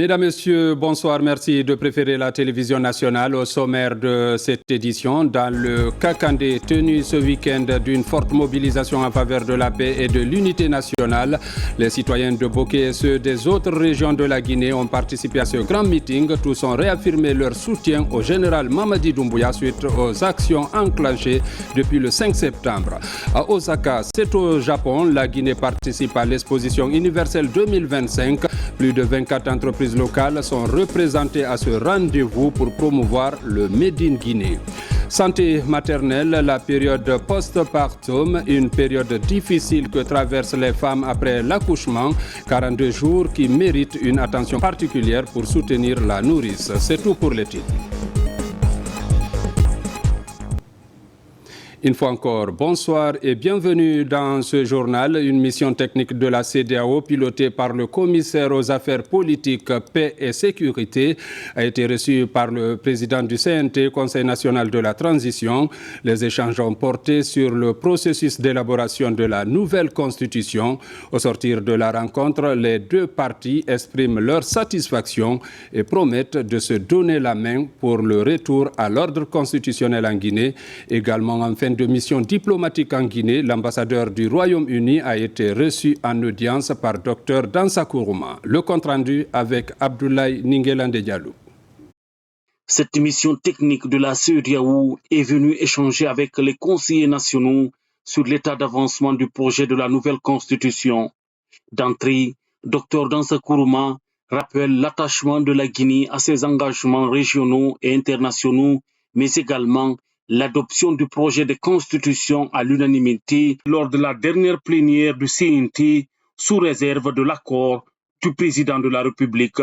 Mesdames, Messieurs, bonsoir. Merci de préférer la télévision nationale au sommaire de cette édition. Dans le Kakandé, tenu ce week-end d'une forte mobilisation en faveur de la paix et de l'unité nationale, les citoyens de Boké et ceux des autres régions de la Guinée ont participé à ce grand meeting. Tous ont réaffirmé leur soutien au général Mamadi Doumbouya suite aux actions enclenchées depuis le 5 septembre. À Osaka, c'est au Japon, la Guinée participe à l'exposition universelle 2025. Plus de 24 entreprises locales sont représentées à ce rendez-vous pour promouvoir le Made in Guinée. Santé maternelle, la période post-partum, une période difficile que traversent les femmes après l'accouchement, 42 jours qui méritent une attention particulière pour soutenir la nourrice. C'est tout pour les titres. Une fois encore, bonsoir et bienvenue dans ce journal. Une mission technique de la CEDEAO pilotée par le commissaire aux affaires politiques, paix et sécurité a été reçue par le président du CNT, Conseil national de la transition. Les échanges ont porté sur le processus d'élaboration de la nouvelle constitution. Au sortir de la rencontre, les deux parties expriment leur satisfaction et promettent de se donner la main pour le retour à l'ordre constitutionnel en Guinée. Également en fin de mission diplomatique en Guinée, l'ambassadeur du Royaume-Uni a été reçu en audience par Dr Dansa Kourouma. Le compte-rendu avec Abdoulaye Ningelande Diallo. Cette mission technique de la CEDEAO est venue échanger avec les conseillers nationaux sur l'état d'avancement du projet de la nouvelle constitution. D'entrée, Dr Dansa Kourouma rappelle l'attachement de la Guinée à ses engagements régionaux et internationaux, mais également l'adoption du projet de constitution à l'unanimité lors de la dernière plénière du CNT sous réserve de l'accord du président de la République,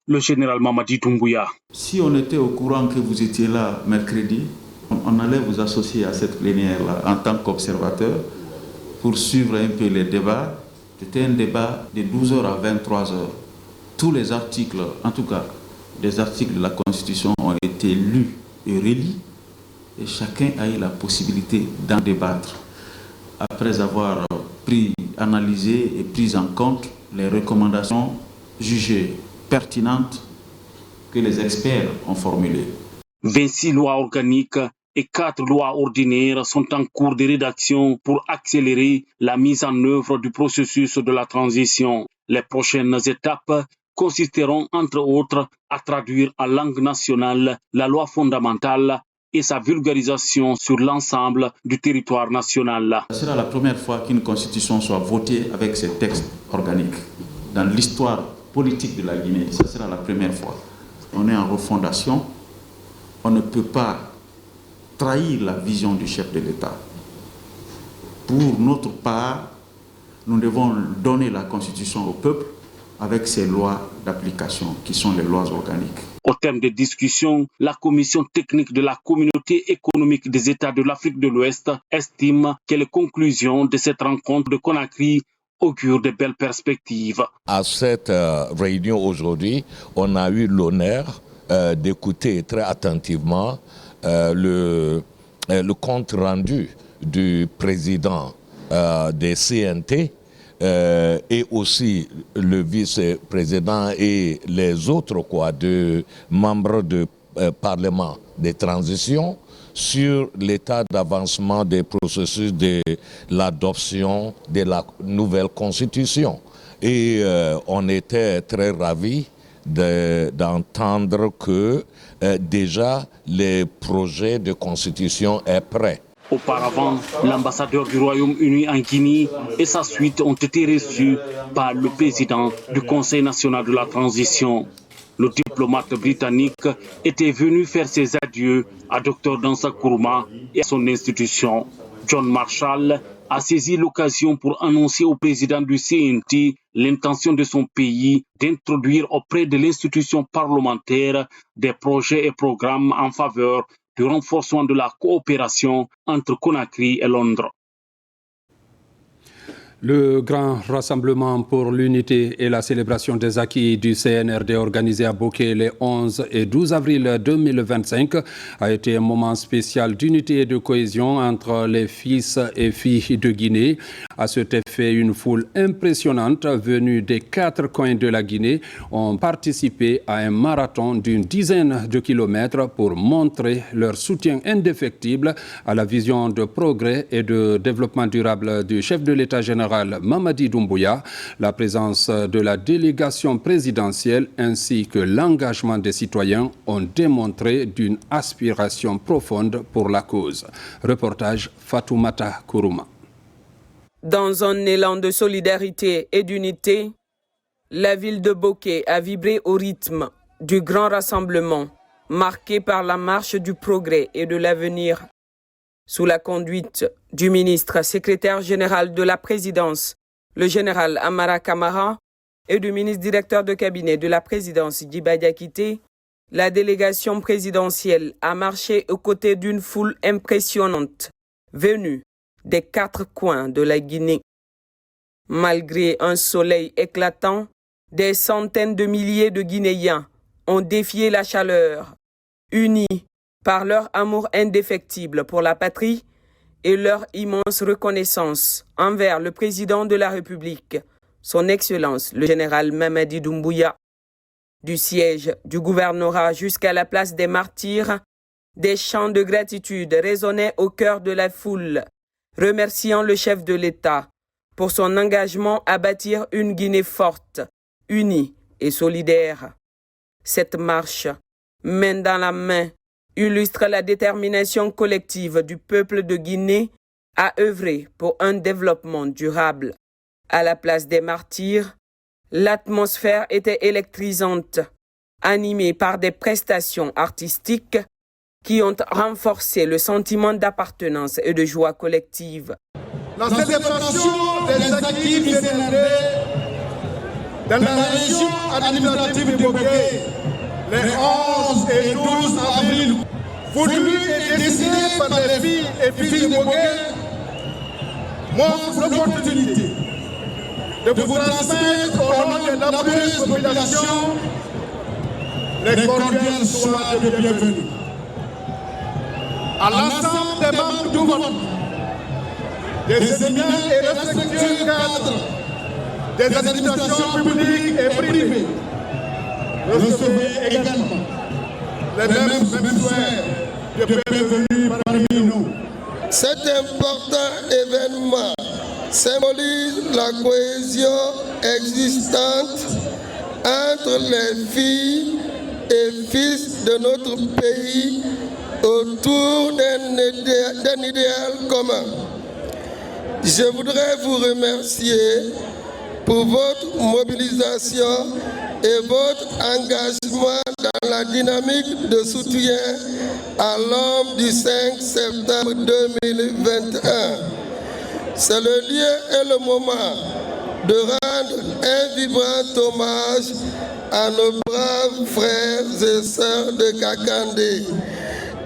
le général Mamadi Doumbouya. Si on était au courant que vous étiez là mercredi, on allait vous associer à cette plénière-là en tant qu'observateur pour suivre un peu les débats. C'était un débat de 12h à 23h. Tous les articles, en tout cas des articles de la Constitution, ont été lus et relis. Et chacun a eu la possibilité d'en débattre après avoir analysé et pris en compte les recommandations jugées pertinentes que les experts ont formulées. 26 lois organiques et 4 lois ordinaires sont en cours de rédaction pour accélérer la mise en œuvre du processus de la transition. Les prochaines étapes consisteront entre autres à traduire en langue nationale la loi fondamentale et sa vulgarisation sur l'ensemble du territoire national. Ce sera la première fois qu'une constitution soit votée avec ces textes organiques. Dans l'histoire politique de la Guinée, ce sera la première fois. On est en refondation. On ne peut pas trahir la vision du chef de l'État. Pour notre part, nous devons donner la constitution au peuple avec ces lois d'application qui sont les lois organiques. Au terme des discussions, la commission technique de la communauté économique des États de l'Afrique de l'Ouest estime que les conclusions de cette rencontre de Conakry augurent de belles perspectives. À cette réunion aujourd'hui, on a eu l'honneur d'écouter très attentivement le compte rendu du président des CNT et aussi le vice-président et les autres de membres du Parlement des transitions sur l'état d'avancement des processus de l'adoption de la nouvelle constitution. Et on était très ravis d'entendre que déjà les projets de constitution est prêt. Auparavant, l'ambassadeur du Royaume-Uni en Guinée et sa suite ont été reçus par le président du Conseil national de la transition. Le diplomate britannique était venu faire ses adieux à Dr Dansa Kourouma et à son institution. John Marshall a saisi l'occasion pour annoncer au président du CNT l'intention de son pays d'introduire auprès de l'institution parlementaire des projets et programmes en faveur du renforcement de la coopération entre Conakry et Londres. Le grand rassemblement pour l'unité et la célébration des acquis du CNRD organisé à Boké les 11 et 12 avril 2025 a été un moment spécial d'unité et de cohésion entre les fils et filles de Guinée. À cet effet, effet, une foule impressionnante venue des 4 coins de la Guinée ont participé à un marathon d'une dizaine de kilomètres pour montrer leur soutien indéfectible à la vision de progrès et de développement durable du chef de l'État général Mamadi Doumbouya. La présence de la délégation présidentielle ainsi que l'engagement des citoyens ont démontré d'une aspiration profonde pour la cause. Reportage Fatoumata Kourouma. Dans un élan de solidarité et d'unité, la ville de Boké a vibré au rythme du grand rassemblement marqué par la marche du progrès et de l'avenir. Sous la conduite du ministre secrétaire général de la présidence, le général Amara Kamara, et du ministre directeur de cabinet de la présidence Djiba Diakité, la délégation présidentielle a marché aux côtés d'une foule impressionnante venue des 4 coins de la Guinée. Malgré un soleil éclatant, des centaines de milliers de Guinéens ont défié la chaleur, unis par leur amour indéfectible pour la patrie et leur immense reconnaissance envers le président de la République, son Excellence le général Mamadi Doumbouya. Du siège du gouvernorat jusqu'à la place des martyrs, des chants de gratitude résonnaient au cœur de la foule, remerciant le chef de l'État pour son engagement à bâtir une Guinée forte, unie et solidaire. Cette marche, main dans la main, illustre la détermination collective du peuple de Guinée à œuvrer pour un développement durable. À la place des martyrs, l'atmosphère était électrisante, animée par des prestations artistiques qui ont renforcé le sentiment d'appartenance et de joie collective. La célébration des acquis sénégalais dans la région administrative de Boké, les 11 et 12 avril, voulu et décidé par les filles et fils de Boké, montre l'opportunité de vous transmettre au nom de la laboureuse population les cordiales soins de bienvenue. À l'ensemble des membres du vote, des éminents et respectueux cadres des administrations publiques et privées, recevez également les mêmes souhaits de bienvenue parmi nous. Cet important événement symbolise la cohésion existante entre les filles et fils de notre pays autour d'un idéal commun. Je voudrais vous remercier pour votre mobilisation et votre engagement dans la dynamique de soutien à l'homme du 5 septembre 2021. C'est le lieu et le moment de rendre un vibrant hommage à nos braves frères et sœurs de Kakandé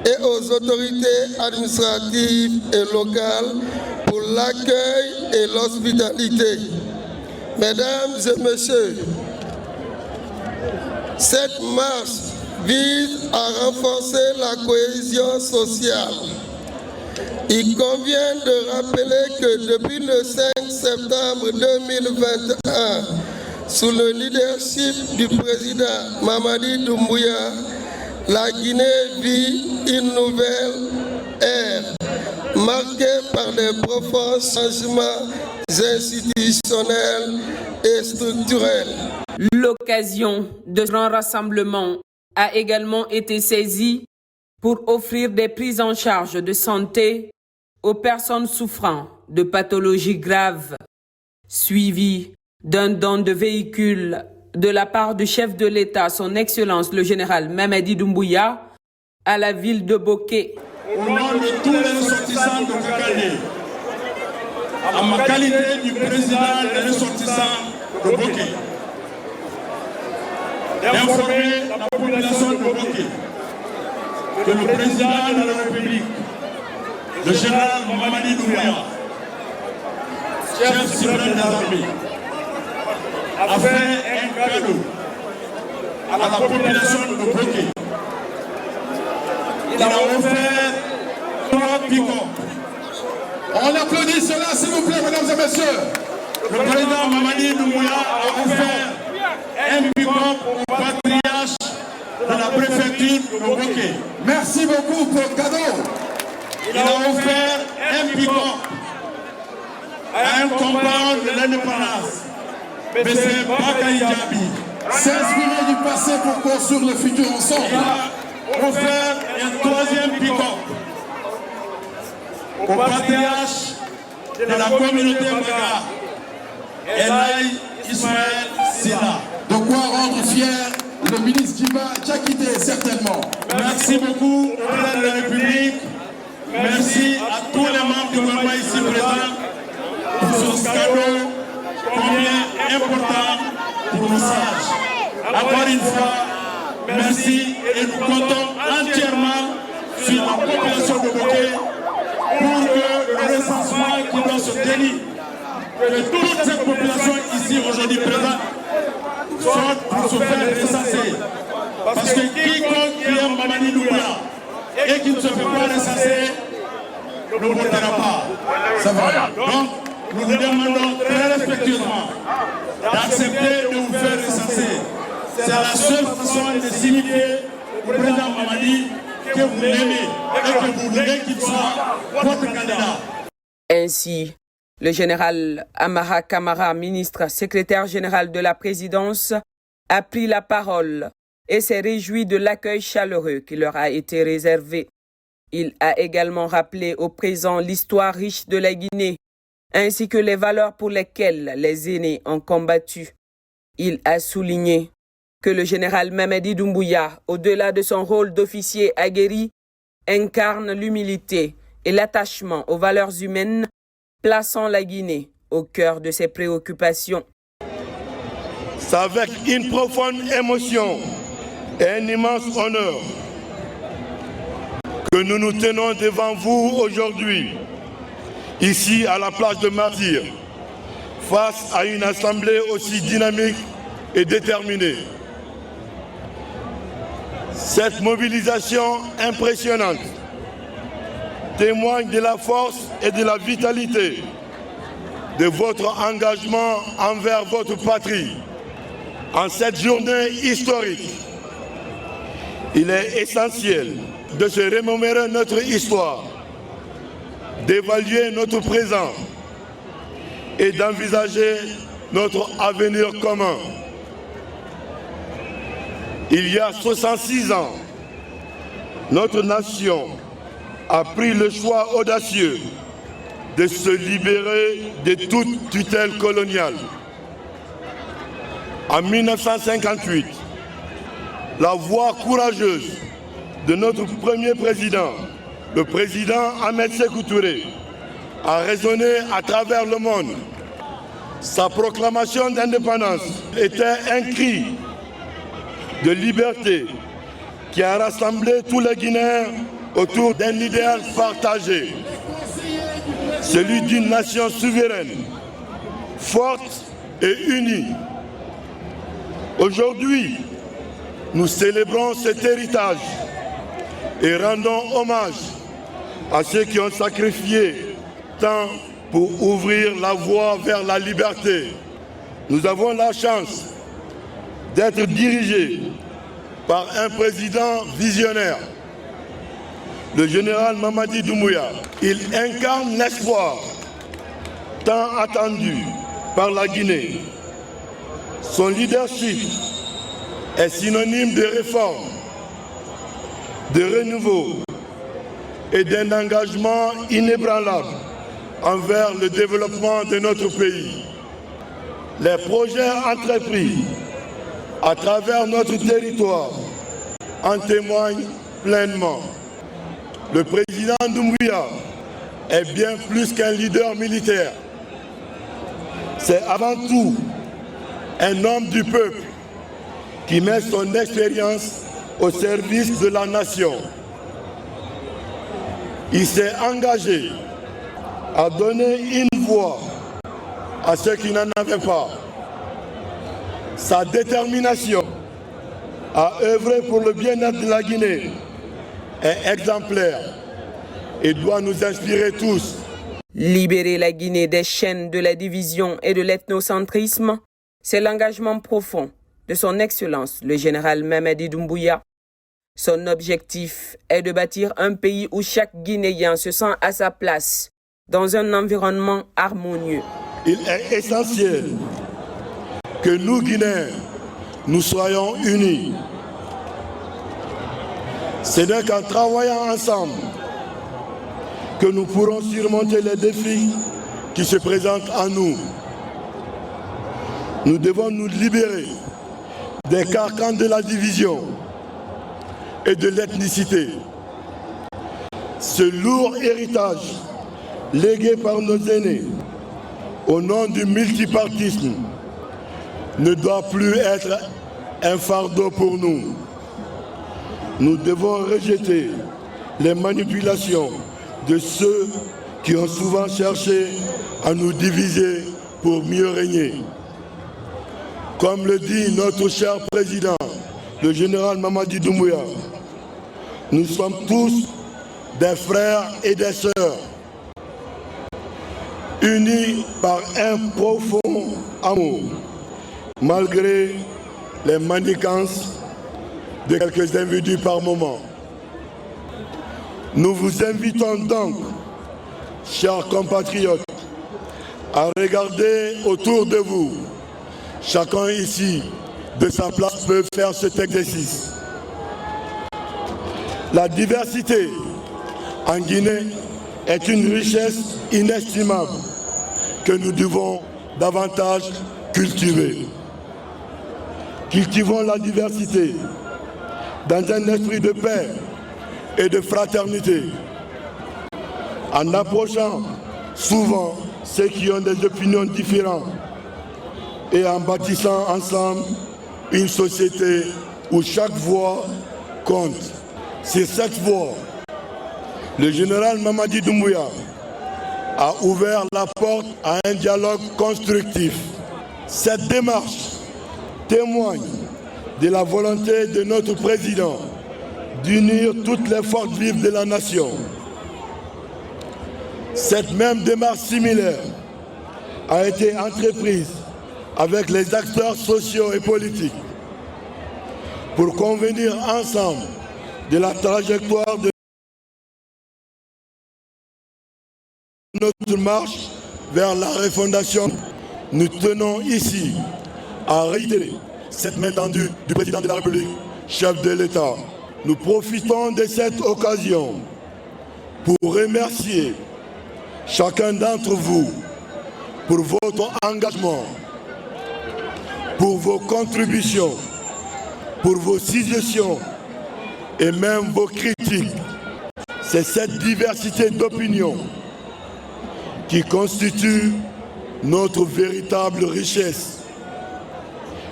et aux autorités administratives et locales pour l'accueil et l'hospitalité. Mesdames et messieurs, cette marche vise à renforcer la cohésion sociale. Il convient de rappeler que depuis le 5 septembre 2021, sous le leadership du président Mamadi Doumbouya, la Guinée vit une nouvelle ère marquée par des profonds changements institutionnels et structurels. L'occasion de ce grand rassemblement a également été saisie pour offrir des prises en charge de santé aux personnes souffrant de pathologies graves, suivies d'un don de véhicules de la part du chef de l'État, son Excellence le général Mamadi Doumbouya, à la ville de Boké. Au nom de tous les ressortissants de Kakandé, en ma qualité du président des ressortissants de Boké, d'informer la population de Boké que le président de la République, le général Mamadi Doumbouya, chef suprême des armées, a fait un cadeau à la population de Boké. Il a offert 3 pick-up. On applaudit cela, s'il vous plaît, mesdames et messieurs. Le président Mamadi Doumbouya a offert un pick-up au patriarche de la préfecture de Bokeh. Merci beaucoup pour le cadeau. Il a offert un pick-up à un combat de l'indépendance, M. Bakary Diaby. S'inspirer du passé pour construire le futur ensemble. Il a offert un troisième pick-up au patriarche de la communauté Baga, Elaï Ismaël Silla. De quoi rendre fier le ministre Djiba Diakité, certainement. Merci beaucoup au président de la République. Merci à tous les membres du gouvernement ici présents pour ce cadeau combien important pour nos sages. Encore une fois, merci et nous comptons entièrement sur la population de Bokeh pour que le recensement qui doit se tenir, que toute cette population ici aujourd'hui présente soit pour se faire recenser. Parce que quiconque qui aime Mamadi Doumbouya et qui ne se fait pas recenser ne votera pas. Ça va. Donc, nous vous demandons très respectueusement d'accepter de vous faire recenser. C'est la seule façon de signifier au président Mamadi que vous l'aimez et que vous voulez qu'il soit votre candidat. Ainsi, le général Amara Kamara, ministre secrétaire général de la présidence, a pris la parole et s'est réjoui de l'accueil chaleureux qui leur a été réservé. Il a également rappelé au présent l'histoire riche de la Guinée, ainsi que les valeurs pour lesquelles les aînés ont combattu. Il a souligné que le général Mamadi Doumbouya, au-delà de son rôle d'officier aguerri, incarne l'humilité et l'attachement aux valeurs humaines, plaçant la Guinée au cœur de ses préoccupations. C'est avec une profonde émotion et un immense honneur que nous nous tenons devant vous aujourd'hui, ici à la place de Martyrs, face à une assemblée aussi dynamique et déterminée. Cette mobilisation impressionnante témoigne de la force et de la vitalité de votre engagement envers votre patrie en cette journée historique. Il est essentiel de se remémorer notre histoire, d'évaluer notre présent et d'envisager notre avenir commun. Il y a 66 ans, notre nation a pris le choix audacieux de se libérer de toute tutelle coloniale. En 1958, la voix courageuse de notre premier président, le président Ahmed Sékou Touré, a résonné à travers le monde. Sa proclamation d'indépendance était un cri de liberté qui a rassemblé tous les Guinéens autour d'un idéal partagé, celui d'une nation souveraine, forte et unie. Aujourd'hui, nous célébrons cet héritage et rendons hommage à ceux qui ont sacrifié tant pour ouvrir la voie vers la liberté. Nous avons la chance d'être dirigés par un président visionnaire, le général Mamadi Doumbouya. Il incarne l'espoir tant attendu par la Guinée. Son leadership est synonyme de réforme, de renouveau et d'un engagement inébranlable envers le développement de notre pays. Les projets entrepris à travers notre territoire en témoignent pleinement. Le président Doumbouya est bien plus qu'un leader militaire. C'est avant tout un homme du peuple qui met son expérience au service de la nation. Il s'est engagé à donner une voix à ceux qui n'en avaient pas. Sa détermination à œuvrer pour le bien-être de la Guinée est exemplaire et doit nous inspirer tous. Libérer la Guinée des chaînes de la division et de l'ethnocentrisme, c'est l'engagement profond de son Excellence, le général Mamadi Doumbouya. Son objectif est de bâtir un pays où chaque Guinéen se sent à sa place, dans un environnement harmonieux. Il est essentiel que nous, Guinéens, nous soyons unis. C'est donc en travaillant ensemble que nous pourrons surmonter les défis qui se présentent à nous. Nous devons nous libérer des carcans de la division et de l'ethnicité. Ce lourd héritage légué par nos aînés au nom du multipartisme ne doit plus être un fardeau pour nous. Nous devons rejeter les manipulations de ceux qui ont souvent cherché à nous diviser pour mieux régner. Comme le dit notre cher président, le général Mamadi Doumbouya, nous sommes tous des frères et des sœurs, unis par un profond amour, malgré les manigances de quelques individus par moment. Nous vous invitons donc, chers compatriotes, à regarder autour de vous. Chacun ici, de sa place, peut faire cet exercice. La diversité en Guinée est une richesse inestimable que nous devons davantage cultiver. Cultivons la diversité dans un esprit de paix et de fraternité, en approchant souvent ceux qui ont des opinions différentes et en bâtissant ensemble une société où chaque voix compte. Sur cette voie, le général Mamadi Doumbouya a ouvert la porte à un dialogue constructif. Cette démarche témoigne de la volonté de notre président d'unir toutes les forces vives de la nation. Cette même démarche similaire a été entreprise avec les acteurs sociaux et politiques pour convenir ensemble de la trajectoire de notre marche vers la refondation. Nous tenons ici à réitérer cette main tendue du président de la République, chef de l'État. Nous profitons de cette occasion pour remercier chacun d'entre vous pour votre engagement, pour vos contributions, pour vos suggestions et même vos critiques. C'est cette diversité d'opinions qui constitue notre véritable richesse.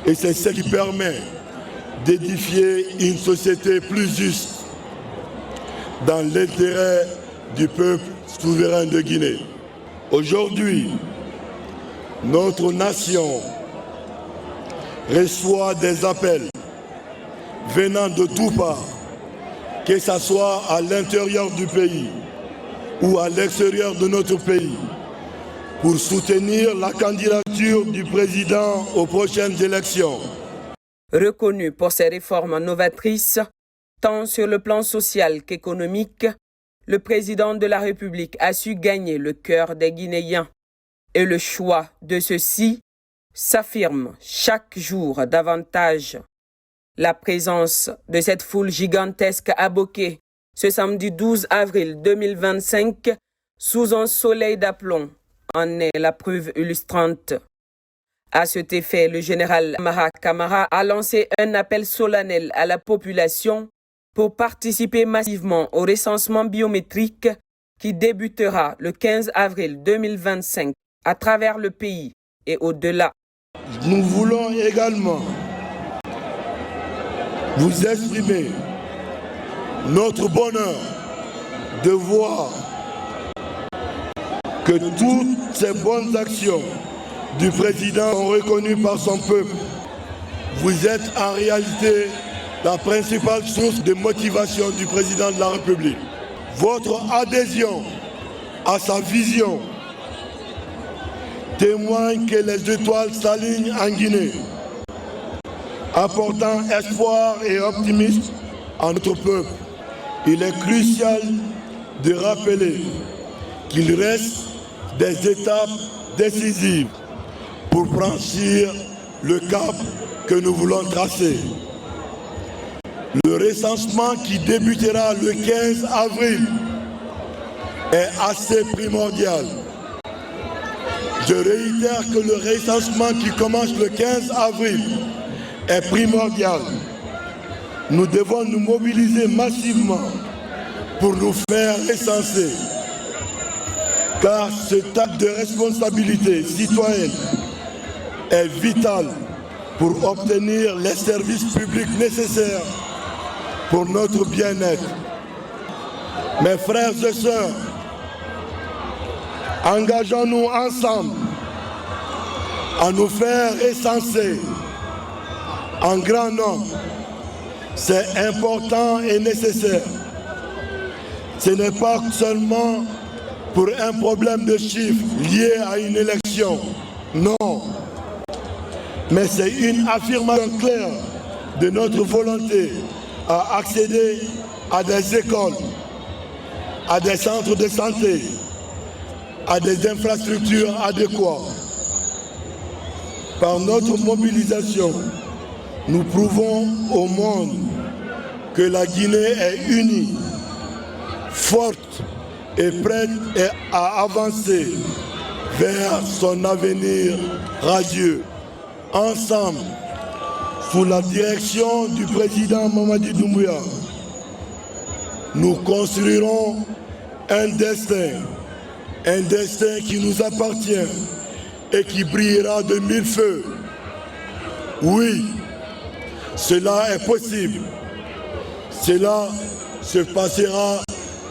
Et c'est ce qui permet d'édifier une société plus juste dans l'intérêt du peuple souverain de Guinée. Aujourd'hui, notre nation reçoit des appels venant de toutes parts, que ce soit à l'intérieur du pays ou à l'extérieur de notre pays, pour soutenir la candidature du président aux prochaines élections. Reconnu pour ses réformes novatrices, tant sur le plan social qu'économique, le président de la République a su gagner le cœur des Guinéens. Et le choix de ceux-ci s'affirme chaque jour davantage. La présence de cette foule gigantesque à Boké, ce samedi 12 avril 2025, sous un soleil d'aplomb, en est la preuve illustrante. À cet effet, le général Amara Kamara a lancé un appel solennel à la population pour participer massivement au recensement biométrique qui débutera le 15 avril 2025 à travers le pays et au-delà. Nous voulons également vous exprimer notre bonheur de voir que toutes ces bonnes actions du président sont reconnues par son peuple. Vous êtes en réalité la principale source de motivation du président de la République. Votre adhésion à sa vision témoigne que les étoiles s'alignent en Guinée, apportant espoir et optimisme à notre peuple. Il est crucial de rappeler qu'il reste des étapes décisives pour franchir le cap que nous voulons tracer. Le recensement qui débutera le 15 avril est assez primordial. Je réitère que le recensement qui commence le 15 avril est primordial. Nous devons nous mobiliser massivement pour nous faire recenser. Car cet acte de responsabilité citoyenne est vital pour obtenir les services publics nécessaires pour notre bien-être. Mes frères et sœurs, engageons-nous ensemble à nous faire recenser en grand nombre. C'est important et nécessaire. Ce n'est pas seulement pour un problème de chiffres lié à une élection, non. Mais c'est une affirmation claire de notre volonté à accéder à des écoles, à des centres de santé, à des infrastructures adéquates. Par notre mobilisation, nous prouvons au monde que la Guinée est unie, forte et prête à avancer vers son avenir radieux. Ensemble, sous la direction du président Mamadi Doumbouya, nous construirons un destin qui nous appartient et qui brillera de mille feux. Oui, cela est possible. Cela se passera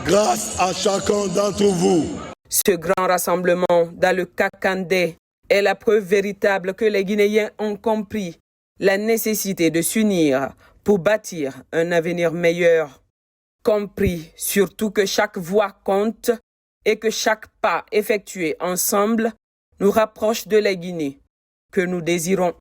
grâce à chacun d'entre vous. Ce grand rassemblement dans le Kakandé est la preuve véritable que les Guinéens ont compris la nécessité de s'unir pour bâtir un avenir meilleur. Compris surtout que chaque voix compte et que chaque pas effectué ensemble nous rapproche de la Guinée que nous désirons.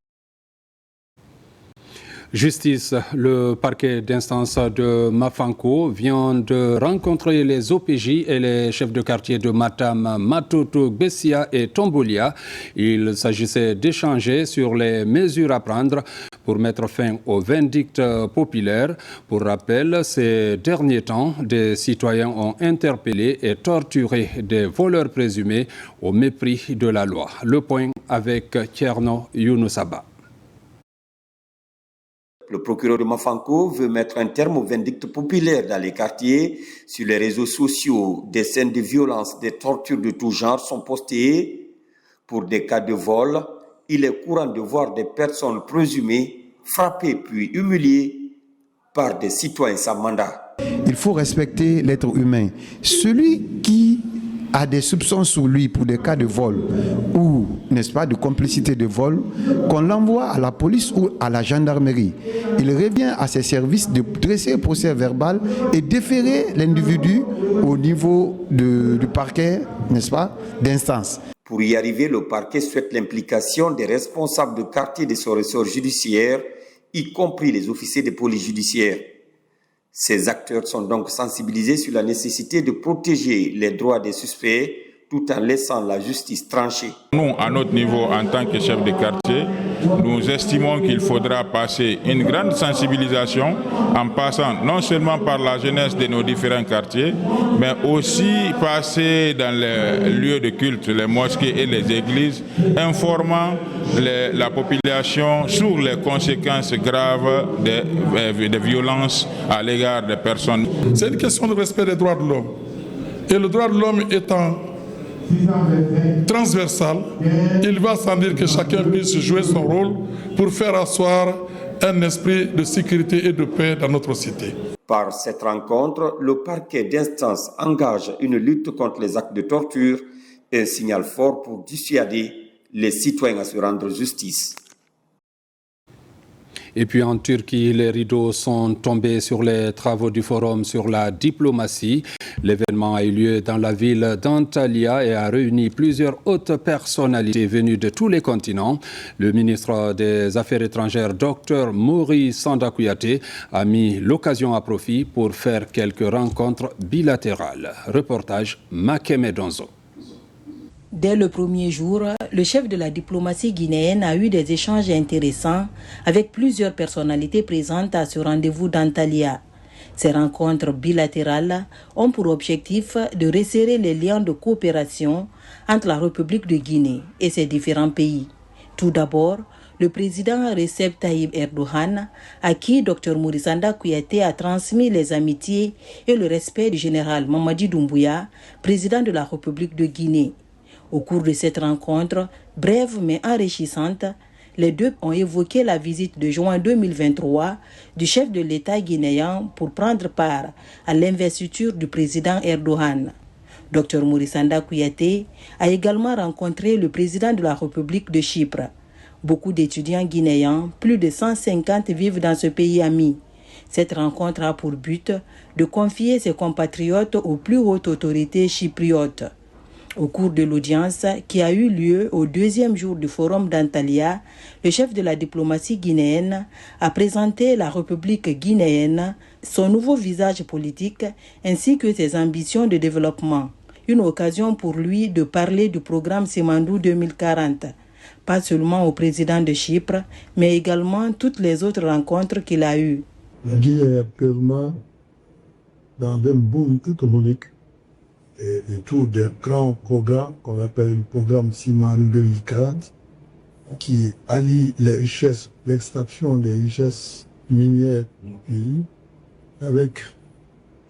Justice, le parquet d'instance de Mafanko vient de rencontrer les OPJ et les chefs de quartier de Matam, Matoto, Bessia et Tombolia. Il s'agissait d'échanger sur les mesures à prendre pour mettre fin aux vindictes populaires. Pour rappel, ces derniers temps, des citoyens ont interpellé et torturé des voleurs présumés au mépris de la loi. Le point avec Tierno Younoussaba. Le procureur de Mafanko veut mettre un terme aux vindictes populaires dans les quartiers. Sur les réseaux sociaux, des scènes de violence, des tortures de tout genre sont postées. Pour des cas de vol, il est courant de voir des personnes présumées frappées puis humiliées par des citoyens sans mandat. Il faut respecter l'être humain. Celui qui a des soupçons sur lui pour des cas de vol ou, n'est-ce pas, de complicité de vol, qu'on l'envoie à la police ou à la gendarmerie. Il revient à ses services de dresser un procès verbal et déférer l'individu au niveau du parquet, n'est-ce pas, d'instance. Pour y arriver, le parquet souhaite l'implication des responsables de quartier de son ressort judiciaire, y compris les officiers de police judiciaire. Ces acteurs sont donc sensibilisés sur la nécessité de protéger les droits des suspects tout en laissant la justice trancher. Nous, à notre niveau, en tant que chef de quartier, nous estimons qu'il faudra passer une grande sensibilisation en passant non seulement par la jeunesse de nos différents quartiers, mais aussi passer dans les lieux de culte, les mosquées et les églises, informant la population sur les conséquences graves des violences à l'égard des personnes. C'est une question de respect des droits de l'homme. Et le droit de l'homme étant transversal, il va sans dire que chacun puisse jouer son rôle pour faire asseoir un esprit de sécurité et de paix dans notre cité. Par cette rencontre, le parquet d'instance engage une lutte contre les actes de torture, un signal fort pour dissuader les citoyens à se rendre justice. Et puis en Turquie, les rideaux sont tombés sur les travaux du Forum sur la diplomatie. L'événement a eu lieu dans la ville d'Antalya et a réuni plusieurs hautes personnalités venues de tous les continents. Le ministre des Affaires étrangères, Dr Maurice Sanda Kouyaté, a mis l'occasion à profit pour faire quelques rencontres bilatérales. Reportage Makeme Donzo. Dès le premier jour, le chef de la diplomatie guinéenne a eu des échanges intéressants avec plusieurs personnalités présentes à ce rendez-vous d'Antalya. Ces rencontres bilatérales ont pour objectif de resserrer les liens de coopération entre la République de Guinée et ses différents pays. Tout d'abord, le président Recep Tayyip Erdogan, à qui Dr Maurice Sanda Kouyaté a transmis les amitiés et le respect du général Mamadi Doumbouya, président de la République de Guinée. Au cours de cette rencontre, brève mais enrichissante, les deux ont évoqué la visite de juin 2023 du chef de l'État guinéen pour prendre part à l'investiture du président Erdogan. Dr Maurice Sanda Kouyaté a également rencontré le président de la République de Chypre. Beaucoup d'étudiants guinéens, plus de 150 vivent dans ce pays ami. Cette rencontre a pour but de confier ses compatriotes aux plus hautes autorités chypriotes. Au cours de l'audience qui a eu lieu au deuxième jour du forum d'Antalya, le chef de la diplomatie guinéenne a présenté la République guinéenne, son nouveau visage politique ainsi que ses ambitions de développement. Une occasion pour lui de parler du programme Simandou 2040, pas seulement au président de Chypre, mais également toutes les autres rencontres qu'il a eues. La Guinée est actuellement dans un boom économique et autour des grands programmes qu'on appelle le programme Simandou 2040, qui allie les richesses, l'extraction des richesses minières du pays avec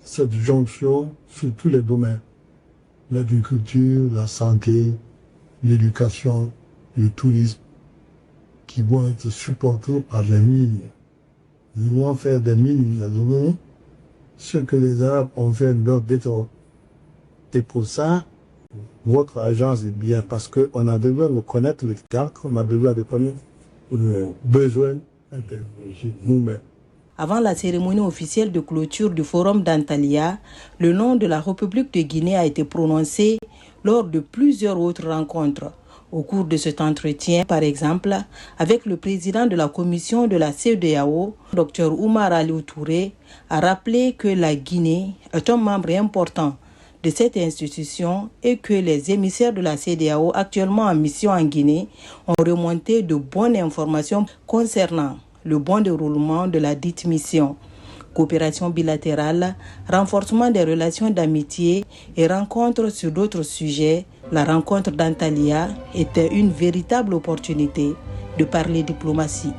cette jonction sur tous les domaines. L'agriculture, la santé, l'éducation, le tourisme, qui vont être supportés par les mines. Ils vont faire des mines, ce que les Arabes ont fait de leur pétrole. Et pour ça, votre agence est bien parce qu'on a besoin de connaître le cadre, on a besoin de connaître le besoin de nous-mêmes. Avant la cérémonie officielle de clôture du forum d'Antalya, le nom de la République de Guinée a été prononcé lors de plusieurs autres rencontres. Au cours de cet entretien, par exemple, avec le président de la commission de la CEDEAO, Dr Oumar Aliou Touré, a rappelé que la Guinée est un membre important de cette institution et que les émissaires de la CEDEAO actuellement en mission en Guinée ont remonté de bonnes informations concernant le bon déroulement de la dite mission. Coopération bilatérale, renforcement des relations d'amitié et rencontres sur d'autres sujets, la rencontre d'Antalya était une véritable opportunité de parler diplomatie.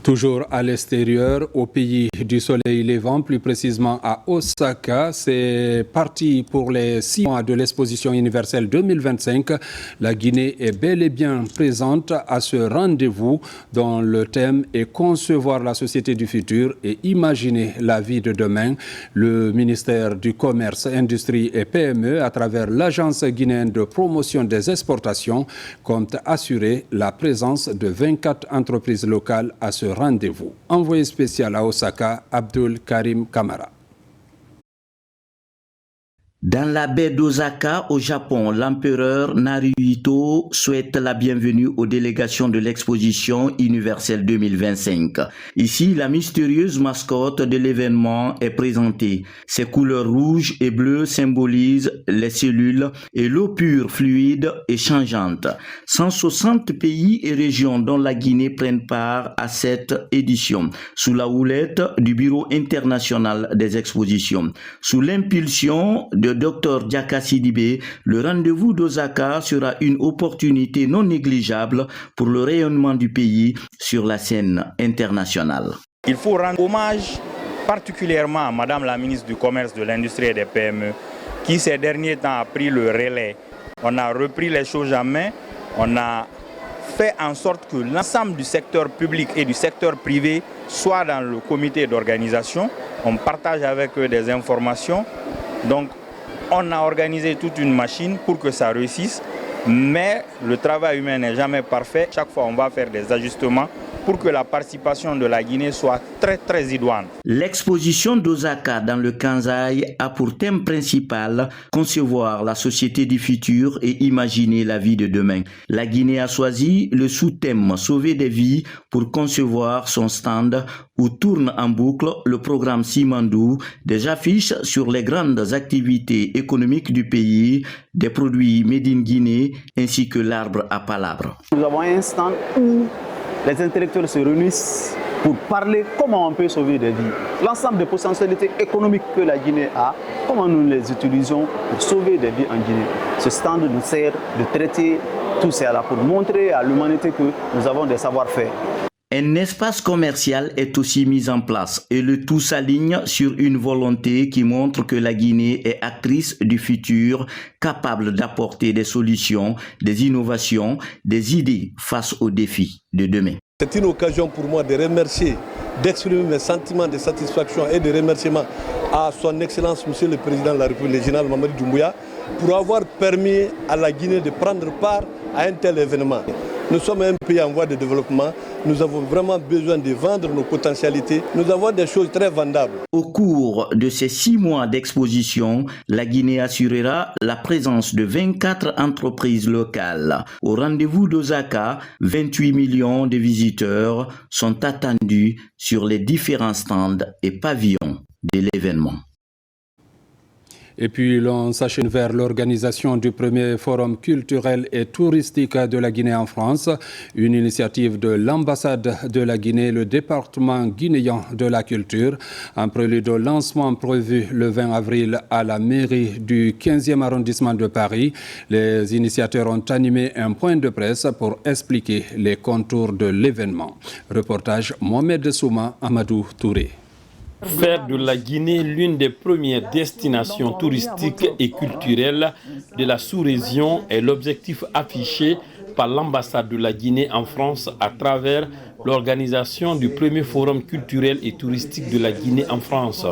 Toujours à l'extérieur, au pays du soleil levant, plus précisément à Osaka, c'est parti pour les 6 mois de l'exposition universelle 2025. La Guinée est bel et bien présente à ce rendez-vous dont le thème est concevoir la société du futur et imaginer la vie de demain. Le ministère du Commerce, Industrie et PME, à travers l'Agence guinéenne de promotion des exportations, compte assurer la présence de 24 entreprises locales à ce rendez-vous. Envoyé spécial à Osaka, Abdul Karim Kamara. Dans la baie d'Osaka, au Japon, l'empereur Naruhito souhaite la bienvenue aux délégations de l'exposition universelle 2025. Ici, la mystérieuse mascotte de l'événement est présentée. Ses couleurs rouges et bleues symbolisent les cellules et l'eau pure, fluide et changeante. 160 pays et régions dont la Guinée prennent part à cette édition, sous la houlette du Bureau international des expositions. Sous l'impulsion de Dr Diaka Sidibé, le rendez-vous d'Osaka sera une opportunité non négligeable pour le rayonnement du pays sur la scène internationale. Il faut rendre hommage particulièrement à Madame la ministre du Commerce, de l'Industrie et des PME, qui ces derniers temps a pris le relais. On a repris les choses en main, on a fait en sorte que l'ensemble du secteur public et du secteur privé soit dans le comité d'organisation. On partage avec eux des informations. Donc, on a organisé toute une machine pour que ça réussisse, mais le travail humain n'est jamais parfait. Chaque fois, on va faire des ajustements pour que la participation de la Guinée soit très très idoine. L'exposition d'Osaka dans le Kansai a pour thème principal concevoir la société du futur et imaginer la vie de demain. La Guinée a choisi le sous-thème sauver des vies pour concevoir son stand où tourne en boucle le programme Simandou, des affiches sur les grandes activités économiques du pays, des produits made in Guinée ainsi que l'arbre à palabres. Nous avons un stand où les intellectuels se réunissent pour parler comment on peut sauver des vies. L'ensemble des potentialités économiques que la Guinée a, comment nous les utilisons pour sauver des vies en Guinée. Ce stand nous sert de traiter tout cela pour montrer à l'humanité que nous avons des savoir-faire. Un espace commercial est aussi mis en place et le tout s'aligne sur une volonté qui montre que la Guinée est actrice du futur, capable d'apporter des solutions, des innovations, des idées face aux défis de demain. C'est une occasion pour moi de remercier, d'exprimer mes sentiments de satisfaction et de remerciement à son Excellence, Monsieur le Président de la République, le général Mamadi Doumbouya, pour avoir permis à la Guinée de prendre part à un tel événement. Nous sommes un pays en voie de développement, nous avons vraiment besoin de vendre nos potentialités, nous avons des choses très vendables. Au cours de ces 6 mois d'exposition, la Guinée assurera la présence de 24 entreprises locales. Au rendez-vous d'Osaka, 28 millions de visiteurs sont attendus sur les différents stands et pavillons de l'événement. Et puis l'on s'achemine vers l'organisation du premier forum culturel et touristique de la Guinée en France, une initiative de l'ambassade de la Guinée, le département guinéen de la culture, un prélude au lancement prévu le 20 avril à la mairie du 15e arrondissement de Paris. Les initiateurs ont animé un point de presse pour expliquer les contours de l'événement. Reportage Mohamed Souma, Amadou Touré. Faire de la Guinée l'une des premières destinations touristiques et culturelles de la sous-région est l'objectif affiché par l'ambassade de la Guinée en France à travers l'organisation du premier forum culturel et touristique de la Guinée en France.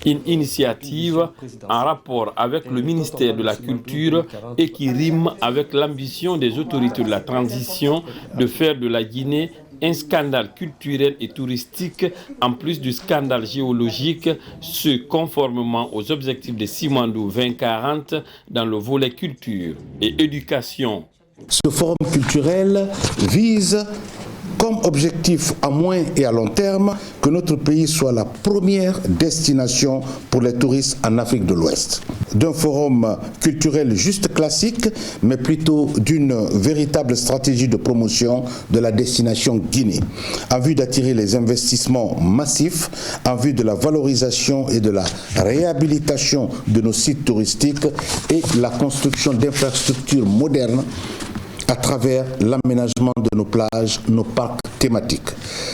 Une initiative en rapport avec le ministère de la Culture et qui rime avec l'ambition des autorités de la transition de faire de la Guinée un scandale culturel et touristique en plus du scandale géologique, ce conformément aux objectifs de Simandou 2040 dans le volet culture et éducation. Ce forum culturel vise comme objectif à moyen et à long terme que notre pays soit la première destination pour les touristes en Afrique de l'Ouest. D'un forum culturel juste classique, mais plutôt d'une véritable stratégie de promotion de la destination Guinée, en vue d'attirer les investissements massifs, en vue de la valorisation et de la réhabilitation de nos sites touristiques et la construction d'infrastructures modernes à travers l'aménagement de nos plages, nos parcs thématiques.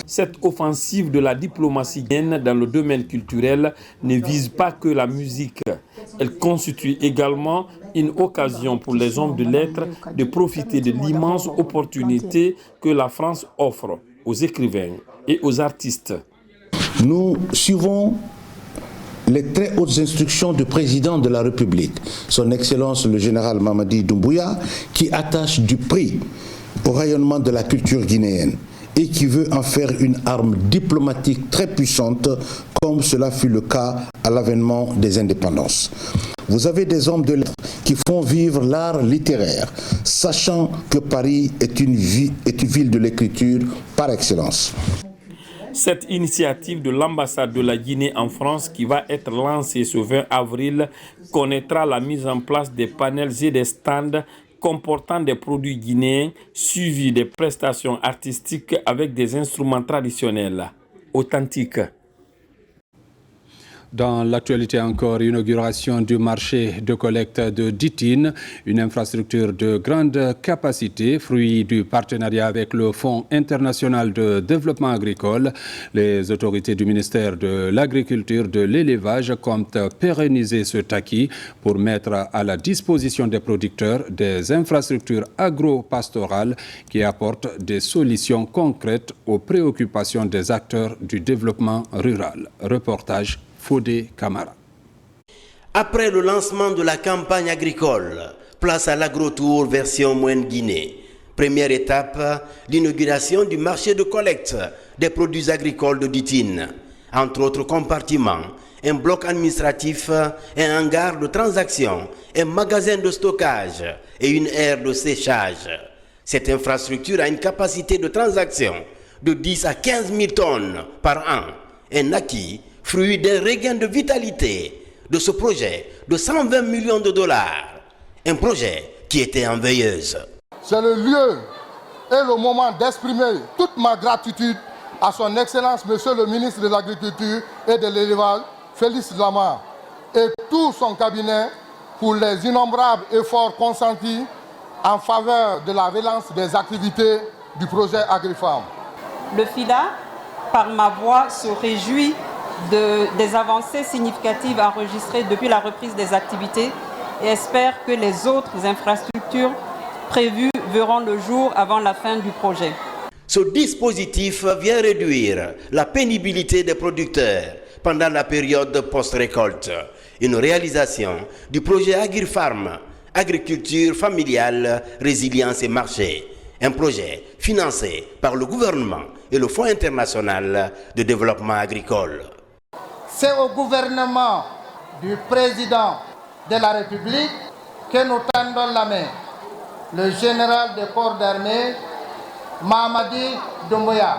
Cette offensive de la diplomatie guinéenne dans le domaine culturel ne vise pas que la musique. Elle constitue également une occasion pour les hommes de lettres de profiter de l'immense opportunité que la France offre aux écrivains et aux artistes. Nous suivons les très hautes instructions du président de la République, son Excellence le général Mamadi Doumbouya, qui attache du prix au rayonnement de la culture guinéenne et qui veut en faire une arme diplomatique très puissante, comme cela fut le cas à l'avènement des indépendances. Vous avez des hommes de lettres qui font vivre l'art littéraire, sachant que Paris est une ville de l'écriture par excellence. Cette initiative de l'ambassade de la Guinée en France qui va être lancée ce 20 avril connaîtra la mise en place des panels et des stands comportant des produits guinéens suivis des prestations artistiques avec des instruments traditionnels authentiques. Dans l'actualité encore, inauguration du marché de collecte de Ditine, une infrastructure de grande capacité, fruit du partenariat avec le Fonds international de développement agricole. Les autorités du ministère de l'Agriculture, de l'Élevage comptent pérenniser ce acquis pour mettre à la disposition des producteurs des infrastructures agro-pastorales qui apportent des solutions concrètes aux préoccupations des acteurs du développement rural. Reportage Fodé Camara. Après le lancement de la campagne agricole, place à l'agro-tour version Moyenne Guinée. Première étape, l'inauguration du marché de collecte des produits agricoles de Ditine. Entre autres compartiments, un bloc administratif, un hangar de transaction, un magasin de stockage et une aire de séchage. Cette infrastructure a une capacité de transaction de 10 à 15 000 tonnes par an. Un acquis, fruit d'un regain de vitalité de ce projet de 120 millions de dollars. Un projet qui était en veilleuse. C'est le lieu et le moment d'exprimer toute ma gratitude à son Excellence, Monsieur le ministre de l'Agriculture et de l'Élevage, Félix Lamar, et tout son cabinet pour les innombrables efforts consentis en faveur de la relance des activités du projet AgriFarm. Le FIDA, par ma voix, se réjouit des avancées significatives enregistrées depuis la reprise des activités et espère que les autres infrastructures prévues verront le jour avant la fin du projet. Ce dispositif vient réduire la pénibilité des producteurs pendant la période post-récolte. Une réalisation du projet AgriFarm, agriculture familiale, résilience et marché. Un projet financé par le gouvernement et le Fonds international de développement agricole. C'est au gouvernement du président de la République que nous tendons la main. Le général des corps d'armée, Mamadi Doumbouya.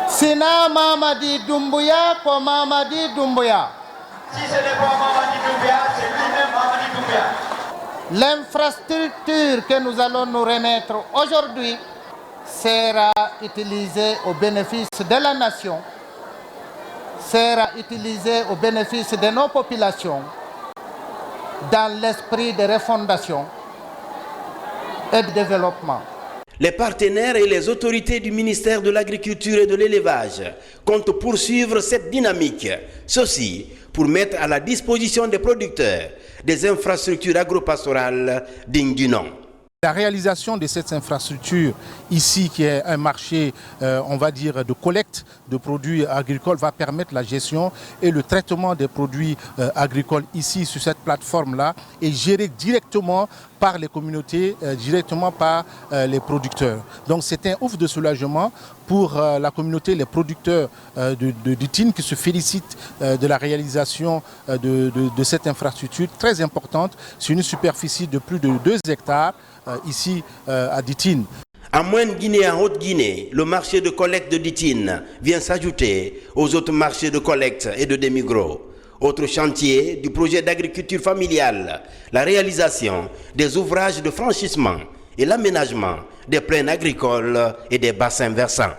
Sina Mamadi Doumbouya pour Mamadi Doumbouya. Si ce n'est pas Mamadi Doumbouya, c'est lui-même Mamadi Doumbouya. L'infrastructure que nous allons nous remettre aujourd'hui sera utilisée au bénéfice de la nation, sera utilisée au bénéfice de nos populations, dans l'esprit de refondation et de développement. Les partenaires et les autorités du ministère de l'Agriculture et de l'Élevage comptent poursuivre cette dynamique. Ceci pour mettre à la disposition des producteurs des infrastructures agropastorales dignes du nom. La réalisation de cette infrastructure ici, qui est un marché, on va dire, de collecte de produits agricoles, va permettre la gestion et le traitement des produits agricoles ici sur cette plateforme-là et géré directement par les communautés, directement par les producteurs. Donc c'est un ouf de soulagement pour la communauté, les producteurs de Ditine qui se félicitent de la réalisation de cette infrastructure très importante sur une superficie de plus de 2 hectares ici à Ditine. En Moyenne-Guinée et en Haute-Guinée, le marché de collecte de Ditine vient s'ajouter aux autres marchés de collecte et de démigros. Autre chantier du projet d'agriculture familiale, la réalisation des ouvrages de franchissement et l'aménagement des plaines agricoles et des bassins versants.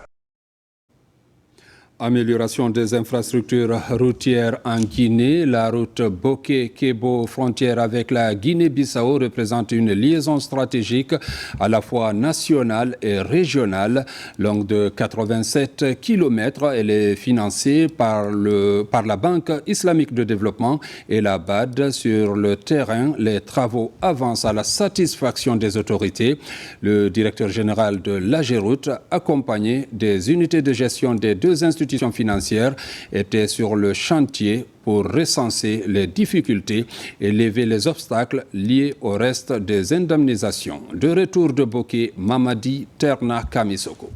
Amélioration des infrastructures routières en Guinée. La route Boké-Kébo, frontière avec la Guinée-Bissau, représente une liaison stratégique à la fois nationale et régionale. Longue de 87 km, elle est financée par la Banque islamique de développement et la BAD. Sur le terrain, les travaux avancent à la satisfaction des autorités. Le directeur général de l'AGEROUTE, accompagné des unités de gestion des 2 institutions financières, était sur le chantier pour recenser les difficultés et lever les obstacles liés au reste des indemnisations. De retour de Boké, Mamadi Terna Kamisoko.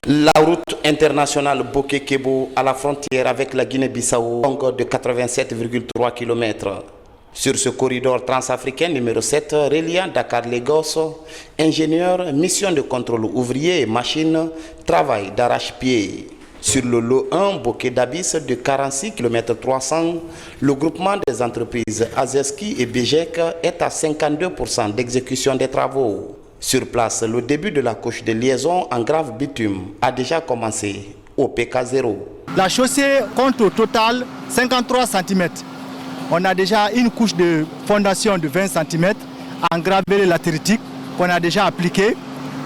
La route internationale Boké-Kébo à la frontière avec la Guinée-Bissau, longue de 87,3 km. Sur ce corridor transafricain numéro 7, reliant Dakar-Lagos, ingénieurs, mission de contrôle ouvrier et machines, travail d'arrache-pied. Sur le lot 1, Boké d'Abyss de 46 km 300, le groupement des entreprises Azeski et Bejek est à 52% d'exécution des travaux. Sur place, le début de la couche de liaison en grave bitume a déjà commencé au PK0. La chaussée compte au total 53 cm. On a déjà une couche de fondation de 20 cm en gravelé latéritique qu'on a déjà appliquée.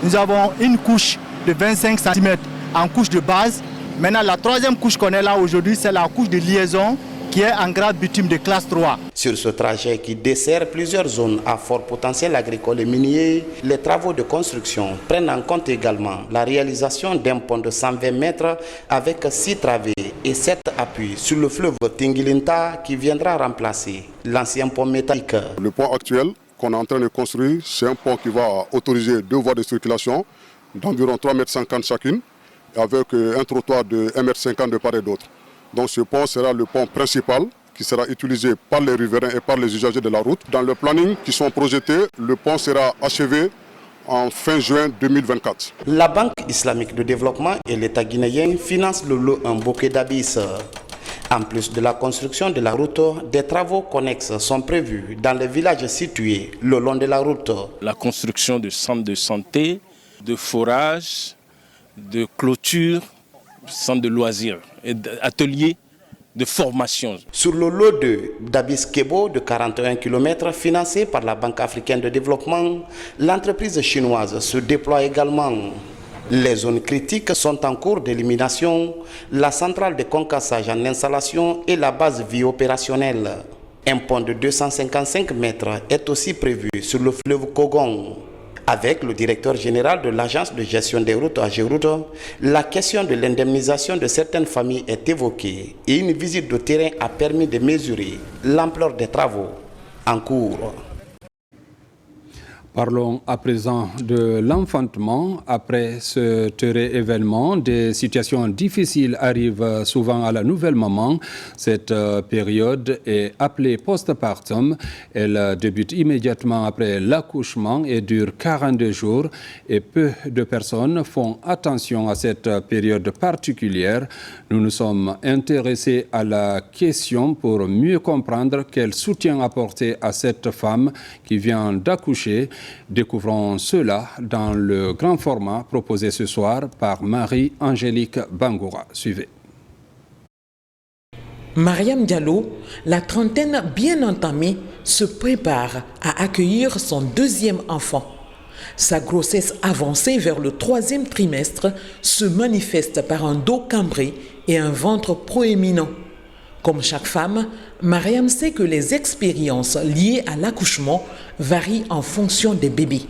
Nous avons une couche de 25 cm en couche de base. Maintenant, la 3e couche qu'on est là aujourd'hui, c'est la couche de liaison qui est en grade bitume de classe 3. Sur ce trajet qui dessert plusieurs zones à fort potentiel agricole et minier, les travaux de construction prennent en compte également la réalisation d'un pont de 120 mètres avec 6 travées et 7 appuis sur le fleuve Tingilinta qui viendra remplacer l'ancien pont métallique. Le pont actuel qu'on est en train de construire, c'est un pont qui va autoriser 2 voies de circulation d'environ 3,50 m chacune, avec un trottoir de 1,50 m de part et d'autre. Donc ce pont sera le pont principal qui sera utilisé par les riverains et par les usagers de la route. Dans le planning qui sont projetés, le pont sera achevé en fin juin 2024. La Banque islamique de développement et l'État guinéen financent le lot en bouquet d'Abyss. En plus de la construction de la route, des travaux connexes sont prévus dans les villages situés le long de la route. La construction de centres de santé, de forage, de clôture, centres de loisirs et d'ateliers de formation. Sur le lot d'Abyss Kebo de 41 km financé par la Banque africaine de développement, l'entreprise chinoise se déploie également. Les zones critiques sont en cours d'élimination, la centrale de concassage en installation et la base vie opérationnelle. Un pont de 255 mètres est aussi prévu sur le fleuve Kogong. Avec le directeur général de l'agence de gestion des routes à Géroute, la question de l'indemnisation de certaines familles est évoquée et une visite de terrain a permis de mesurer l'ampleur des travaux en cours. Parlons à présent de l'enfantement. Après ce heureux événement, des situations difficiles arrivent souvent à la nouvelle maman. Cette période est appelée postpartum. Elle débute immédiatement après l'accouchement et dure 42 jours. Et peu de personnes font attention à cette période particulière. Nous nous sommes intéressés à la question pour mieux comprendre quel soutien apporter à cette femme qui vient d'accoucher. Découvrons cela dans le grand format proposé ce soir par Marie-Angélique Bangoura. Suivez. Mariam Diallo, la trentaine bien entamée, se prépare à accueillir son deuxième enfant. Sa grossesse avancée vers le 3e trimestre se manifeste par un dos cambré et un ventre proéminent. Comme chaque femme, Mariam sait que les expériences liées à l'accouchement varient en fonction des bébés.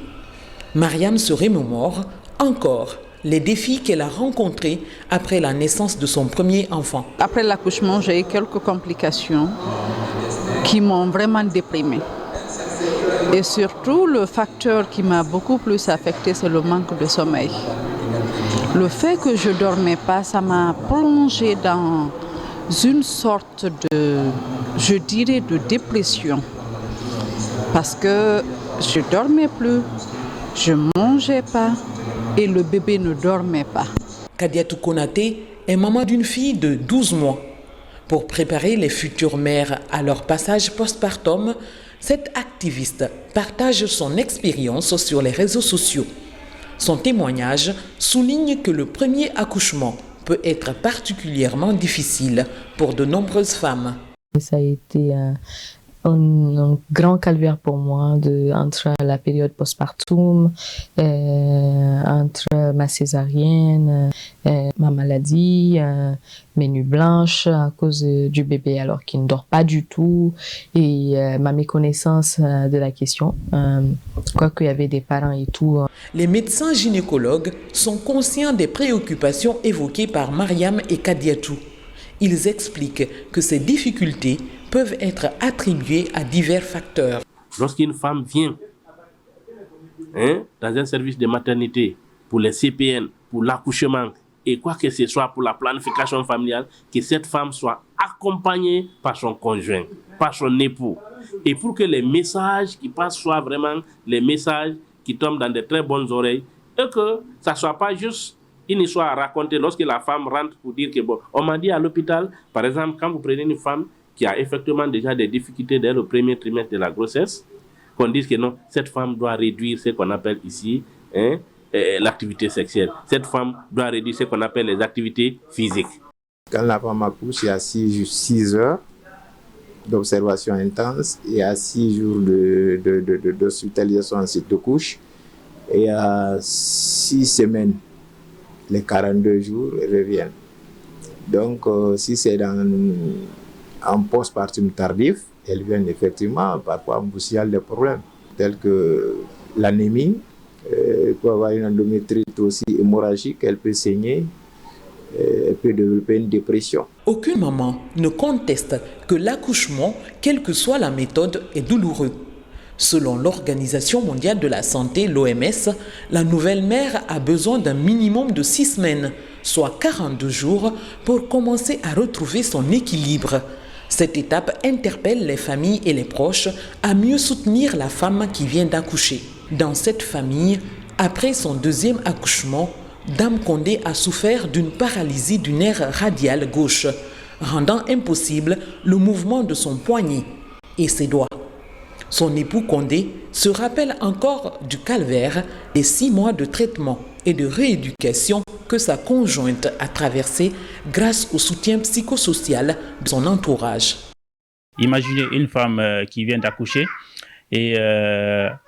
Mariam se remémore encore les défis qu'elle a rencontrés après la naissance de son premier enfant. Après l'accouchement, j'ai eu quelques complications qui m'ont vraiment déprimée. Et surtout, le facteur qui m'a beaucoup plus affectée, c'est le manque de sommeil. Le fait que je ne dormais pas, ça m'a plongée dans une sorte de, je dirais, de dépression. Parce que je ne dormais plus, je ne mangeais pas et le bébé ne dormait pas. Kadiatou Konaté est maman d'une fille de 12 mois. Pour préparer les futures mères à leur passage postpartum, cette activiste partage son expérience sur les réseaux sociaux. Son témoignage souligne que le premier accouchement peut être particulièrement difficile pour de nombreuses femmes. Ça a été un grand calvaire pour moi entre la période postpartum, entre ma césarienne, ma maladie, mes nuits blanches à cause du bébé alors qu'il ne dort pas du tout et ma méconnaissance de la question, quoiqu'il y avait des parents et tout. Les médecins gynécologues sont conscients des préoccupations évoquées par Mariam et Kadiatou. Ils expliquent que ces difficultés peuvent être attribuées à divers facteurs. Lorsqu'une femme vient dans un service de maternité pour les CPN, pour l'accouchement et quoi que ce soit pour la planification familiale, que cette femme soit accompagnée par son conjoint, par son époux. Et pour que les messages qui passent soient vraiment les messages qui tombent dans de très bonnes oreilles et que ça ne soit pas juste une histoire à raconter lorsque la femme rentre pour dire que bon, on m'a dit à l'hôpital, par exemple, quand vous prenez une femme qui a effectivement déjà des difficultés dès le premier trimestre de la grossesse, qu'on dise que non, cette femme doit réduire ce qu'on appelle ici l'activité sexuelle. Cette femme doit réduire ce qu'on appelle les activités physiques. Quand la femme accouche, il y a 6 heures d'observation intense, il y a 6 jours d'hospitalisation ensuite de couche, et il y a 6 semaines, les 42 jours reviennent. Donc, si c'est en postpartum tardif, elles viennent effectivement parfois emboucher des problèmes, tels que l'anémie, il peut avoir une endométrite aussi hémorragique, elle peut saigner, elle peut développer une dépression. Aucune maman ne conteste que l'accouchement, quelle que soit la méthode, est douloureux. Selon l'Organisation mondiale de la santé, l'OMS, la nouvelle mère a besoin d'un minimum de 6 semaines, soit 42 jours, pour commencer à retrouver son équilibre. Cette étape interpelle les familles et les proches à mieux soutenir la femme qui vient d'accoucher. Dans cette famille, après son deuxième accouchement, Dame Condé a souffert d'une paralysie du nerf radial gauche, rendant impossible le mouvement de son poignet et ses doigts. Son époux Condé se rappelle encore du calvaire des 6 mois de traitement et de rééducation que sa conjointe a traversé grâce au soutien psychosocial de son entourage. Imaginez une femme qui vient d'accoucher et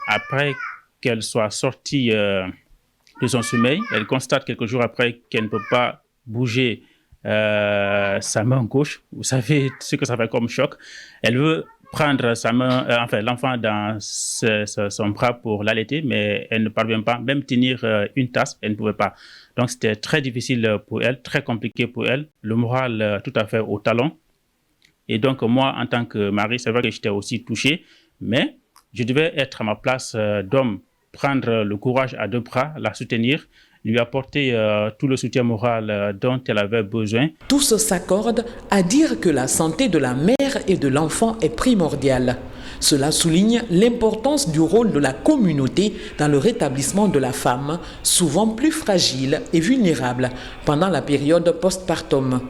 après qu'elle soit sortie de son sommeil, elle constate quelques jours après qu'elle ne peut pas bouger sa main gauche. Vous savez ce que ça fait comme choc. Elle veut prendre sa main, l'enfant dans son bras pour l'allaiter, mais elle ne parvient pas. Même tenir une tasse, elle ne pouvait pas. Donc c'était très difficile pour elle, très compliqué pour elle. Le moral tout à fait au talon. Et donc moi, en tant que mari, c'est vrai que j'étais aussi touché, mais je devais être à ma place d'homme, prendre le courage à 2 bras, la soutenir, lui apporter tout le soutien moral dont elle avait besoin. Tous s'accordent à dire que la santé de la mère et de l'enfant est primordiale. Cela souligne l'importance du rôle de la communauté dans le rétablissement de la femme, souvent plus fragile et vulnérable pendant la période postpartum.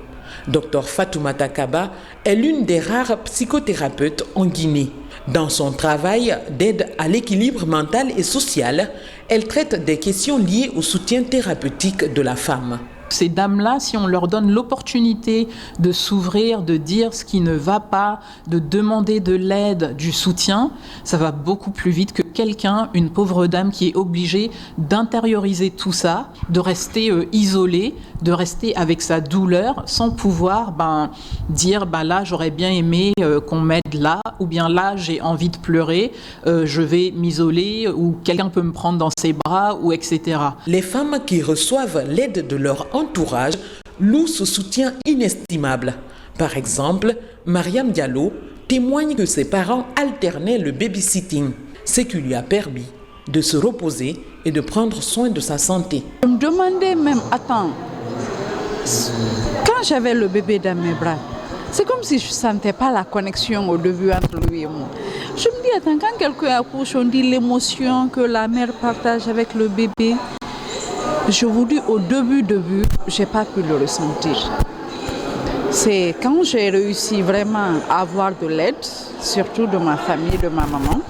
Dr Fatoumata Kaba est l'une des rares psychothérapeutes en Guinée. Dans son travail d'aide à l'équilibre mental et social, elle traite des questions liées au soutien thérapeutique de la femme. Ces dames-là, si on leur donne l'opportunité de s'ouvrir, de dire ce qui ne va pas, de demander de l'aide, du soutien, ça va beaucoup plus vite que quelqu'un, une pauvre dame qui est obligée d'intérioriser tout ça, de rester isolée, de rester avec sa douleur sans pouvoir dire là j'aurais bien aimé qu'on m'aide là, ou bien là j'ai envie de pleurer, je vais m'isoler, ou quelqu'un peut me prendre dans ses bras, ou etc. Les femmes qui reçoivent l'aide de leur entourage louent ce soutien inestimable. Par exemple, Mariam Diallo témoigne que ses parents alternaient le babysitting, ce qui lui a permis de se reposer et de prendre soin de sa santé. Je me demandais même, attends, quand j'avais le bébé dans mes bras, c'est comme si je ne sentais pas la connexion au début entre lui et moi. Je me dis, attends, quand quelqu'un accouche, on dit l'émotion que la mère partage avec le bébé. Je vous dis, au début, je n'ai pas pu le ressentir. C'est quand j'ai réussi vraiment à avoir de l'aide, surtout de ma famille, de ma maman.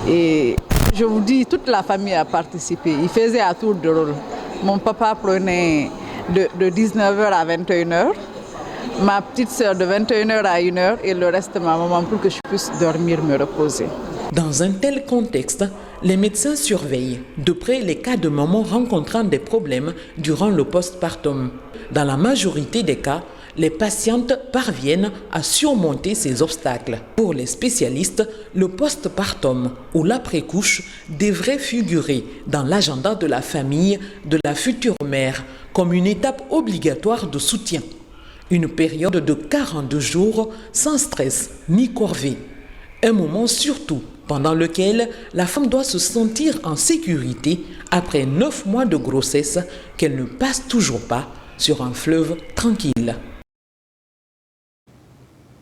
Et je vous dis, toute la famille a participé. Il faisait à tour de rôle. Mon papa prenait de 19h à 21h. Ma petite sœur de 21h à 1h et le reste de ma maman pour que je puisse dormir, me reposer. Dans un tel contexte, les médecins surveillent de près les cas de mamans rencontrant des problèmes durant le postpartum. Dans la majorité des cas, les patientes parviennent à surmonter ces obstacles. Pour les spécialistes, le postpartum ou l'après-couche devrait figurer dans l'agenda de la famille de la future mère comme une étape obligatoire de soutien. Une période de 42 jours sans stress ni corvée. Un moment surtout pendant lequel la femme doit se sentir en sécurité après 9 mois de grossesse qu'elle ne passe toujours pas sur un fleuve tranquille.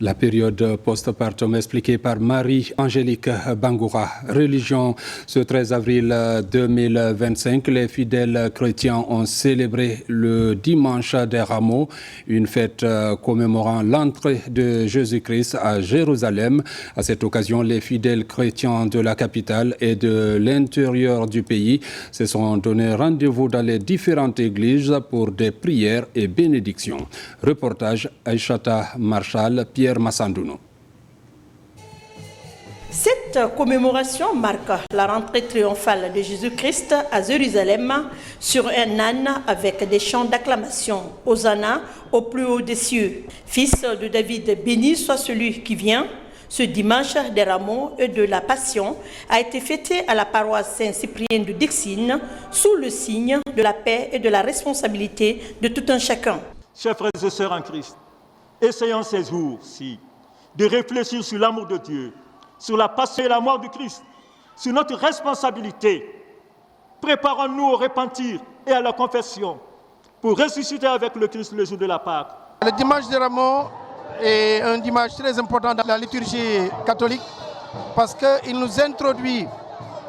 La période postpartum expliquée par Marie-Angélique Bangoura. Religion, ce 13 avril 2025, les fidèles chrétiens ont célébré le dimanche des Rameaux, une fête commémorant l'entrée de Jésus-Christ à Jérusalem. À cette occasion, les fidèles chrétiens de la capitale et de l'intérieur du pays se sont donné rendez-vous dans les différentes églises pour des prières et bénédictions. Reportage Aïchata Marshall, Pierre Massanduno. Cette commémoration marque la rentrée triomphale de Jésus-Christ à Jérusalem sur un âne avec des chants d'acclamation. Hosanna au plus haut des cieux. Fils de David, béni soit celui qui vient, Ce dimanche des Rameaux et de la Passion a été fêté à la paroisse Saint-Cyprien de Dixine sous le signe de la paix et de la responsabilité de tout un chacun. Chers frères et sœurs en Christ, essayons ces jours-ci de réfléchir sur l'amour de Dieu, sur la passion et la mort du Christ, sur notre responsabilité. Préparons-nous au repentir et à la confession pour ressusciter avec le Christ le jour de la Pâque. Le dimanche des Rameaux est un dimanche très important dans la liturgie catholique parce qu'il nous introduit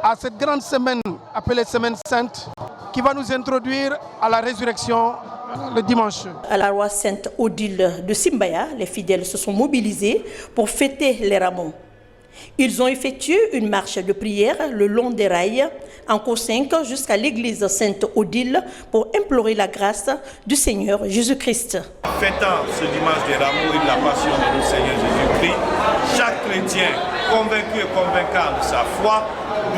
à cette grande semaine appelée Semaine Sainte qui va nous introduire à la résurrection le dimanche. À la roi Sainte-Odile de Simbaya, les fidèles se sont mobilisés pour fêter les Rameaux. Ils ont effectué une marche de prière le long des rails en cours 5 jusqu'à l'église Sainte-Odile pour implorer la grâce du Seigneur Jésus-Christ. Fêtant ce dimanche des Rameaux et de la passion de notre Seigneur Jésus-Christ, chaque chrétien convaincu et convaincant de sa foi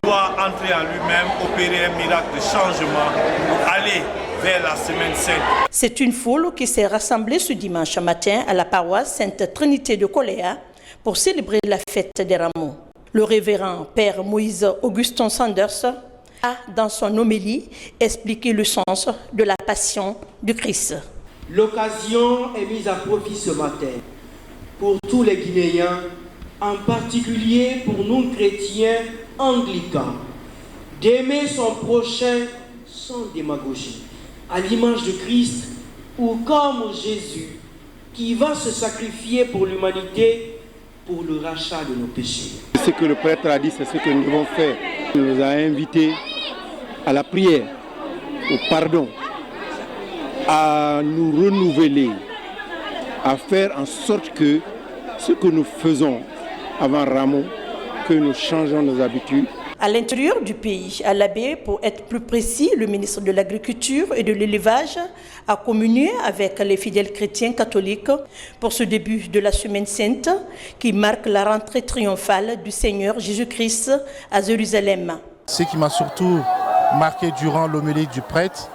doit entrer en lui-même, opérer un miracle de changement pour aller vers la Semaine Sainte. C'est une foule qui s'est rassemblée ce dimanche matin à la paroisse Sainte-Trinité de Coléa pour célébrer la fête des Rameaux. Le révérend Père Moïse Augustin Sanders a, dans son homélie, expliqué le sens de la passion du Christ. L'occasion est mise à profit ce matin pour tous les Guinéens, en particulier pour nous chrétiens anglicans, d'aimer son prochain sans démagogie, à l'image de Christ ou comme Jésus qui va se sacrifier pour l'humanité pour le rachat de nos péchés. Ce que le prêtre a dit, c'est ce que nous devons faire. Il nous a invités à la prière, au pardon, à nous renouveler, à faire en sorte que ce que nous faisons avant Rameaux, que nous changeons nos habitudes. À l'intérieur du pays, à l'Abbé, pour être plus précis, le ministre de l'Agriculture et de l'Élevage a communié avec les fidèles chrétiens catholiques pour ce début de la Semaine Sainte qui marque la rentrée triomphale du Seigneur Jésus-Christ à Jérusalem. Ce qui m'a surtout marqué durant l'homélie du prêtre,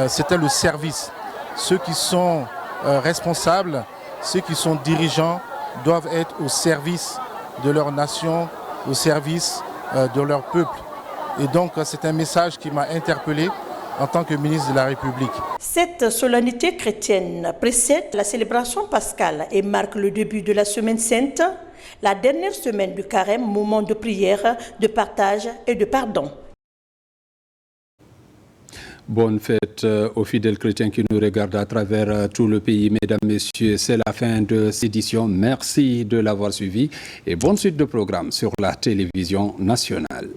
c'était le service. Ceux qui sont responsables, ceux qui sont dirigeants doivent être au service de leur nation, au service de leur peuple. Et donc c'est un message qui m'a interpellé en tant que ministre de la République. Cette solennité chrétienne précède la célébration pascale et marque le début de la Semaine Sainte, la dernière semaine du carême, moment de prière, de partage et de pardon. Bonne fête aux fidèles chrétiens qui nous regardent à travers tout le pays. Mesdames, Messieurs, c'est la fin de cette édition. Merci de l'avoir suivi et bonne suite de programme sur la télévision nationale.